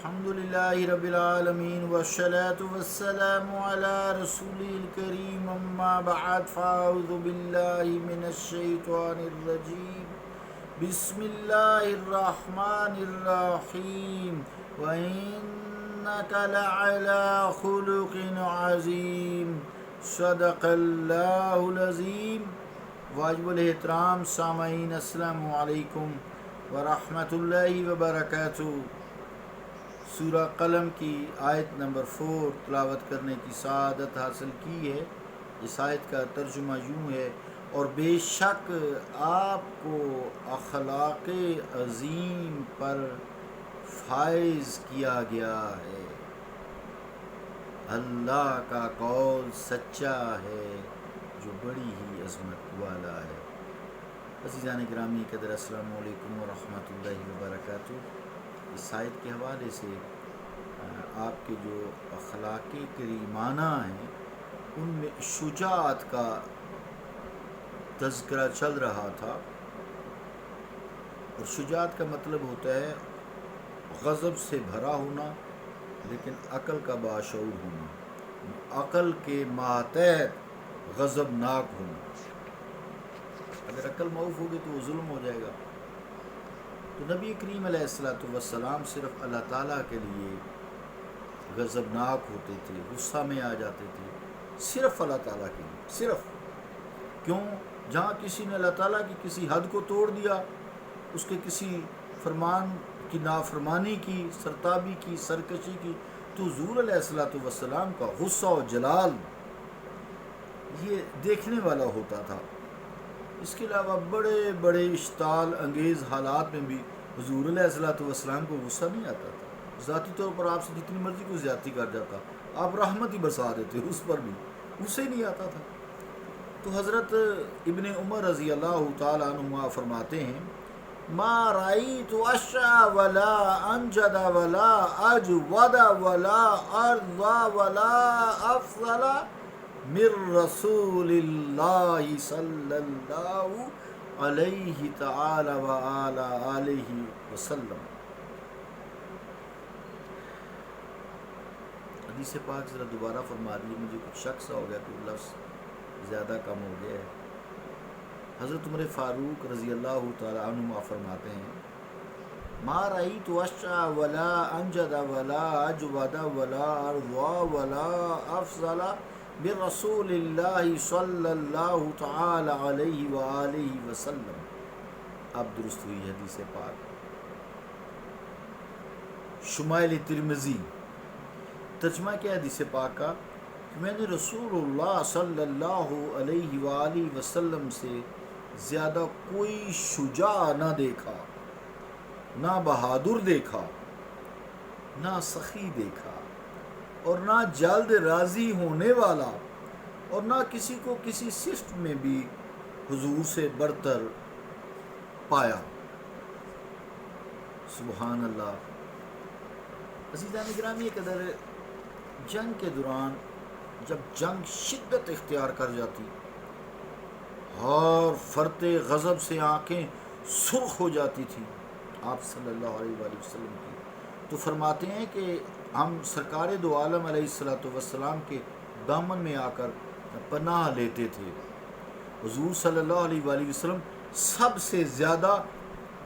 الحمد لله رب العالمين والصلاة والسلام على رسوله الكريم أما بعد فأعوذ بالله من الشيطان الرجيم بسم الله الرحمن الرحيم وإنك لعلى خلق عظيم صدق الله العظيم. واجب الاحترام سامعین السلام علیکم ورحمۃ اللہ وبرکاتہ. سورہ قلم کی آیت نمبر 4 تلاوت کرنے کی سعادت حاصل کی ہے. اس آیت کا ترجمہ یوں ہے: اور بے شک آپ کو اخلاق عظیم پر فائز کیا گیا ہے. اللہ کا قول سچا ہے جو بڑی ہی عظمت والا ہے. عزیزان گرامی قدر، السلام علیکم ورحمۃ اللہ وبرکاتہ. اس آیت کے حوالے سے آپ کے جو اخلاق کریمانہ ہیں ان میں شجاعت کا تذکرہ چل رہا تھا. اور شجاعت کا مطلب ہوتا ہے غضب سے بھرا ہونا لیکن عقل کا باشعور ہونا، عقل کے ماتحت غضبناک ہونا. اگر عقل معاف ہوگی تو وہ ظلم ہو جائے گا. تو نبی کریم علیہ السلام صرف اللہ تعالیٰ کے لیے غضبناک ہوتے تھے، غصہ میں آ جاتے تھے، صرف اللہ تعالیٰ کے لیے. صرف کیوں؟ جہاں کسی نے اللہ تعالیٰ کی کسی حد کو توڑ دیا، اس کے کسی فرمان کی نافرمانی کی، سرتابی کی، سرکشی کی، تو حضور علیہ السلام کا غصہ و جلال یہ دیکھنے والا ہوتا تھا. اس کے علاوہ بڑے بڑے اشتعال انگیز حالات میں بھی حضور علیہ السلام کو غصہ نہیں آتا تھا. ذاتی طور پر آپ سے جتنی مرضی کوئی زیادتی کر جاتا، آپ رحمت ہی برسا دیتے، اس پر بھی غصہ ہی نہیں آتا تھا. تو حضرت ابن عمر رضی اللہ تعالیٰ عنہما فرماتے ہیں: ما رأیت اشع ولا انجد ولا اجود ولا ارضى ولا افضل من رسول اللہ صلی اللہ علیہ تعالی وآلہ وسلم. حدیث پاک ذرا دوبارہ فرما دیے، مجھے کچھ شک سا ہو گیا کہ لفظ زیادہ کم ہو گیا ہے. حضرت عمر فاروق رضی اللہ تعالی عنہ فرماتے ہیں: ما رأیت اشع ولا انجد ولا اجود ولا ارضى ولا افضل برسول اللہ صلی اللہ تعالی علیہ وآلہ وسلم. اب درست ہوئی حدیث پاک. شمائل ترمذی. ترجمہ کیا حدیث پاک کا؟ کہ میں نے رسول اللہ صلی اللہ علیہ وآلہ وسلم سے زیادہ کوئی شجاع نہ دیکھا، نہ بہادر دیکھا، نہ سخی دیکھا، اور نہ جلد راضی ہونے والا، اور نہ کسی کو کسی صفت میں بھی حضور سے برتر پایا. سبحان اللہ. عزیزان گرامی قدر، جنگ کے دوران جب جنگ شدت اختیار کر جاتی اور فرط غضب سے آنکھیں سرخ ہو جاتی تھی آپ صلی اللہ علیہ وآلہ وسلم کی، تو فرماتے ہیں کہ ہم سرکار دو عالم علیہ السلام کے دامن میں آ کر پناہ لیتے تھے. حضور صلی اللہ علیہ وآلہ وسلم سب سے زیادہ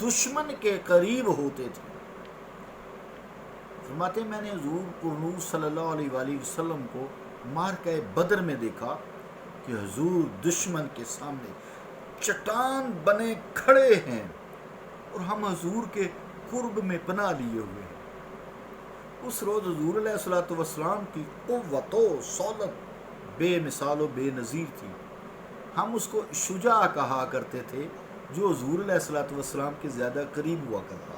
دشمن کے قریب ہوتے تھے. فرماتے ہیں میں نے حضور صلی اللہ علیہ وآلہ وسلم کو معرکہ بدر میں دیکھا کہ حضور دشمن کے سامنے چٹان بنے کھڑے ہیں اور ہم حضور کے قرب میں پناہ لیے ہوئے ہیں. اس روز حضور علیہ السلام کی قوت و صولت بے مثال و بے نظیر تھی. ہم اس کو شجاع کہا کرتے تھے جو حضور علیہ السلام کے زیادہ قریب ہوا کرتا.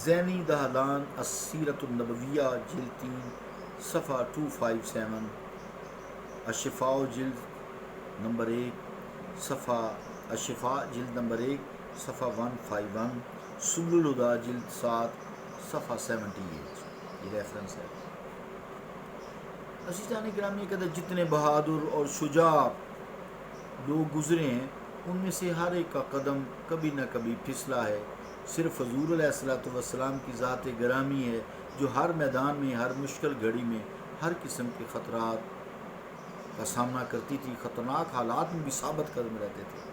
زینی دہلان السیرۃ النبویہ جلد 3 صفحہ 257، الشفاء جلد نمبر 1 صفحہ الشفاء جلد نمبر 1 صفحہ 151، سبل الہدیٰ جلد 7 صفحہ 78. یہ ریفرنس ہے. عزیزان گرامی قدر، جتنے بہادر اور شجاع لوگ گزرے ہیں ان میں سے ہر ایک کا قدم کبھی نہ کبھی پھسلا ہے، صرف حضور علیہ الصلوۃ والسلام کی ذات گرامی ہے جو ہر میدان میں، ہر مشکل گھڑی میں، ہر قسم کے خطرات کا سامنا کرتی تھی، خطرناک حالات میں بھی ثابت قدم رہتے تھے۔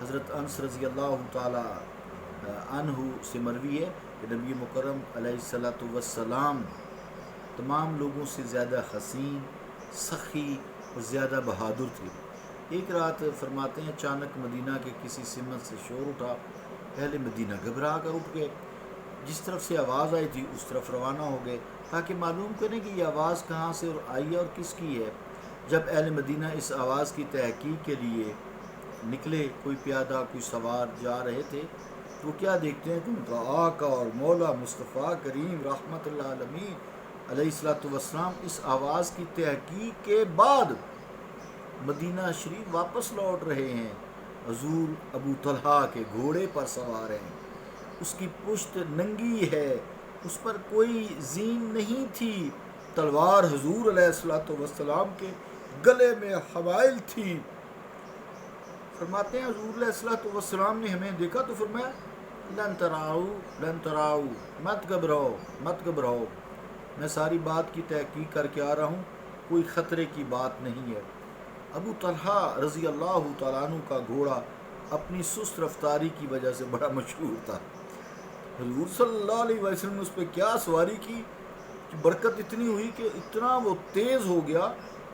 حضرت انس رضی اللہ تعالی عنہ سے مروی ہے کہ نبی مکرم علیہ الصلوۃ والسلام تمام لوگوں سے زیادہ حسین، سخی اور زیادہ بہادر تھے۔ ایک رات فرماتے ہیں اچانک مدینہ کے کسی سمت سے شور اٹھا، اہل مدینہ گھبرا کر اٹھ گئے، جس طرف سے آواز آئی تھی اس طرف روانہ ہو گئے تاکہ معلوم کریں کہ یہ آواز کہاں سے آئی ہے اور کس کی ہے۔ جب اہل مدینہ اس آواز کی تحقیق کے لیے نکلے، کوئی پیادہ کوئی سوار جا رہے تھے، تو وہ کیا دیکھتے ہیں کہ ان کا آقا اور مولا مصطفیٰ کریم رحمت اللہ علیہ علیہ الصلوۃ والسلام اس آواز کی تحقیق کے بعد مدینہ شریف واپس لوٹ رہے ہیں۔ حضور ابو طلحہ کے گھوڑے پر سوار ہیں، اس کی پشت ننگی ہے، اس پر کوئی زین نہیں تھی، تلوار حضور علیہ الصلوۃ والسلام کے گلے میں حوائل تھی۔ فرماتے ہیں حضور علیہ الصلوۃ والسلام نے ہمیں دیکھا تو فرمایا لن تراؤ، مت گھبراؤ، مت گھبراؤ، میں ساری بات کی تحقیق کر کے آ رہا ہوں، کوئی خطرے کی بات نہیں ہے۔ ابو طلحہ رضی اللہ تعالیٰ عنہ کا گھوڑا اپنی سست رفتاری کی وجہ سے بڑا مشہور تھا۔ حضور صلی اللہ علیہ وسلم نے اس پہ کیا سواری کی کہ برکت اتنی ہوئی کہ اتنا وہ تیز ہو گیا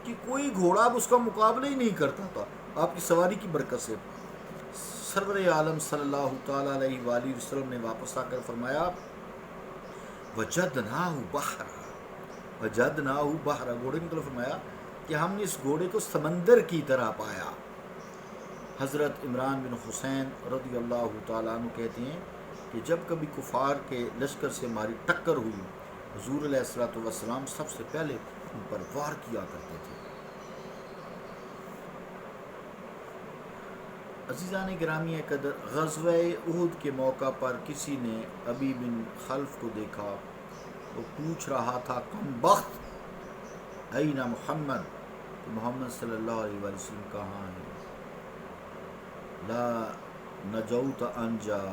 کہ کوئی گھوڑا اب اس کا مقابلہ ہی نہیں کرتا تھا آپ کی سواری کی برکت سے۔ سرور عالم صلی اللہ تعالیٰ علیہ وآلہ وسلم نے واپس آ کر فرمایا وجدناہ بحرا، وجدناہ بحرا، گھوڑے نے فرمایا کہ ہم نے اس گھوڑے کو سمندر کی طرح پایا۔ حضرت عمران بن حسین رضی اللہ تعالیٰ عنہ کہتے ہیں کہ جب کبھی کفار کے لشکر سے ہماری ٹکر ہوئی، حضور علیہ الصلوۃ والسلام سب سے پہلے ان پر وار کیا کرتے تھے۔ عزیزان گرامی قدر، غزوہ احد کے موقع پر کسی نے ابی بن خلف کو دیکھا، وہ پوچھ رہا تھا کم بخت این محمد، کہ محمد صلی اللہ علیہ وسلم کہاں ہے؟ لا نجوت انجا،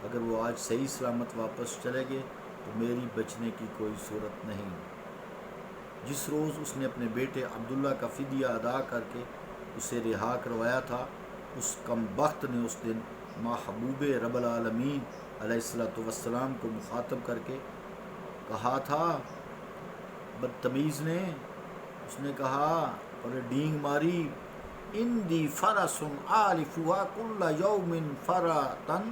اگر وہ آج صحیح سلامت واپس چلے گئے تو میری بچنے کی کوئی صورت نہیں۔ جس روز اس نے اپنے بیٹے عبداللہ کا فدیہ ادا کر کے اسے رہا کروایا تھا، اس کم بخت نے اس دن محبوب رب العالمین علیہ الصلوۃ والسلام کو مخاطب کر کے کہا تھا، بدتمیز نے، اس نے کہا اور ڈینگ ماری، اندی فرس عالفها کل یوم فرتن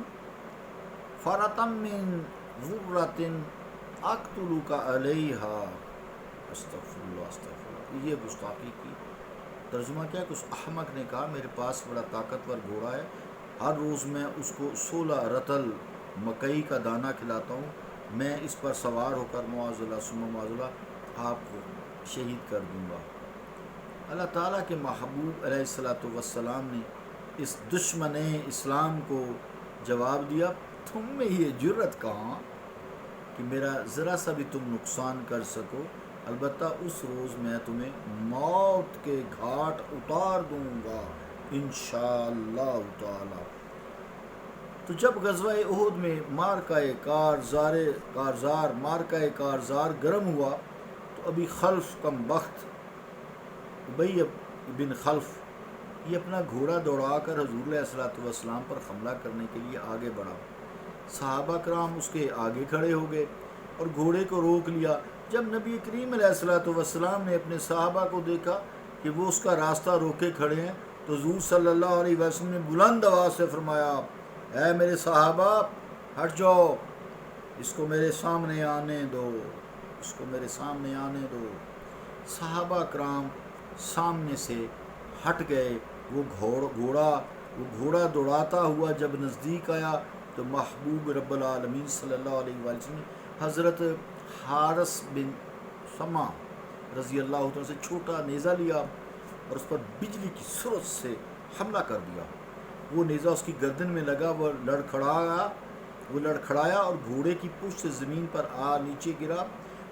من ذرۃ اقتلک علیہا، استغفر اللہ استغفر اللہ۔ یہ گستاخی کی ترجمہ کیا کہ اس احمق نے کہا میرے پاس بڑا طاقتور گھوڑا ہے، ہر روز میں اس کو 16 رطل مکئی کا دانہ کھلاتا ہوں، میں اس پر سوار ہو کر معاذ اللہ ثم معاذ اللہ آپ کو شہید کر دوں گا۔ اللہ تعالیٰ کے محبوب علیہ الصلوۃ والسلام نے اس دشمن اسلام کو جواب دیا، تم میں یہ جرت کہاں کہ میرا ذرا سا بھی تم نقصان کر سکو، البتہ اس روز میں تمہیں موت کے گھاٹ اتار دوں گا انشاءاللہ تعالی۔ تو جب غزوہ احد میں مارکہ کارزار گرم ہوا تو ابی خلف کم بخت ابی بن خلف یہ اپنا گھوڑا دوڑا کر حضور علیہ الصلوۃ والسلام پر حملہ کرنے کے لیے آگے بڑھا۔ صحابہ کرام اس کے آگے کھڑے ہو گئے اور گھوڑے کو روک لیا۔ جب نبی کریم علیہ الصلوۃ والسلام نے اپنے صحابہ کو دیکھا کہ وہ اس کا راستہ روکے کھڑے ہیں تو حضور صلی اللہ علیہ وسلم نے بلند آواز سے فرمایا، اے میرے صحابہ ہٹ جاؤ، اس کو میرے سامنے آنے دو، اس کو میرے سامنے آنے دو۔ صحابہ کرام سامنے سے ہٹ گئے۔ وہ گھوڑا دوڑاتا ہوا جب نزدیک آیا تو محبوب رب العالمین صلی اللہ علیہ وسلم نے حضرت حارث بن سما رضی اللہ عنہ سے چھوٹا نیزہ لیا اور اس پر بجلی کی سرعت سے حملہ کر دیا۔ وہ نیزہ اس کی گردن میں لگا، وہ لڑکھڑایا اور گھوڑے کی پشت سے زمین پر نیچے گرا،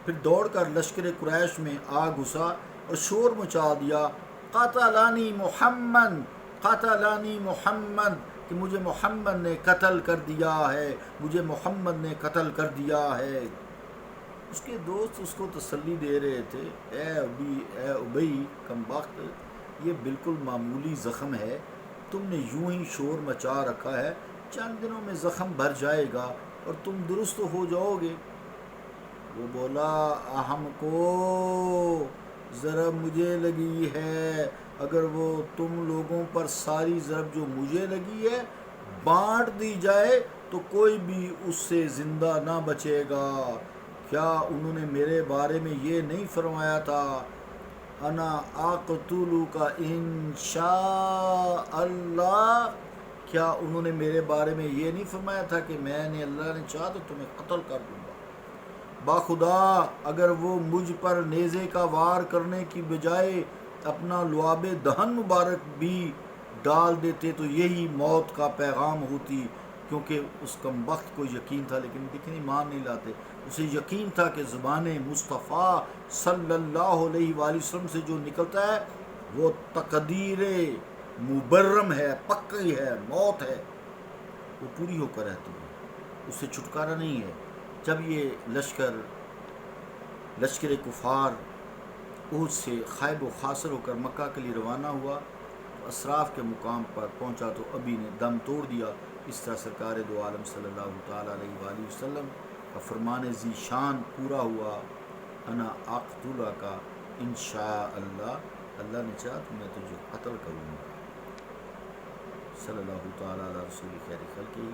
پھر دوڑ کر لشکر قریش میں گھسا اور شور مچا دیا، قاتلانی محمد، قاتلانی محمد، کہ مجھے محمد نے قتل کر دیا ہے، مجھے محمد نے قتل کر دیا ہے۔ اس کے دوست اس کو تسلی دے رہے تھے، اے ابی کم بخت، یہ بالکل معمولی زخم ہے، تم نے یوں ہی شور مچا رکھا ہے، چند دنوں میں زخم بھر جائے گا اور تم درست ہو جاؤ گے۔ وہ بولا ہم کو ضرب مجھے لگی ہے، اگر وہ تم لوگوں پر ساری ضرب جو مجھے لگی ہے بانٹ دی جائے تو کوئی بھی اس سے زندہ نہ بچے گا۔ کیا انہوں نے میرے بارے میں یہ نہیں فرمایا تھا انا اقتلوک انشاء اللہ؟ کیا انہوں نے میرے بارے میں یہ نہیں فرمایا تھا کہ میں نے اللہ نے چاہا تو تمہیں قتل کر دوں گا؟ باخدا اگر وہ مجھ پر نیزے کا وار کرنے کی بجائے اپنا لعاب دہن مبارک بھی ڈال دیتے تو یہی موت کا پیغام ہوتی، کیونکہ اس کم بخت کو یقین تھا، لیکن ایمان نہیں لاتے۔ اسے یقین تھا کہ زبان مصطفیٰ صلی اللہ علیہ وآلہ وسلم سے جو نکلتا ہے وہ تقدیر مبرم ہے، پکی ہے، موت ہے، وہ پوری ہو کر رہتی ہے، اس سے چھٹکارا نہیں ہے۔ جب یہ لشکر کفار احد سے خائب و خاصر ہو کر مکہ کے لیے روانہ ہوا، اسراف کے مقام پر پہنچا تو ابی نے دم توڑ دیا۔ اس طرح سرکار دو عالم صلی اللہ تعالیٰ علیہ وآلہ وسلم کا فرمان ذی شان پورا ہوا، انا اقتلک انشاء اللہ، اللہ نے چاہا تو میں تجھے قتل کروں گا۔ صلی اللہ تعالیٰ علی رسول خیر خلقہ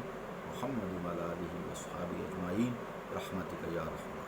محمد وعلی آلہ وصحبہ اجمعین برحمتک یا رحمن۔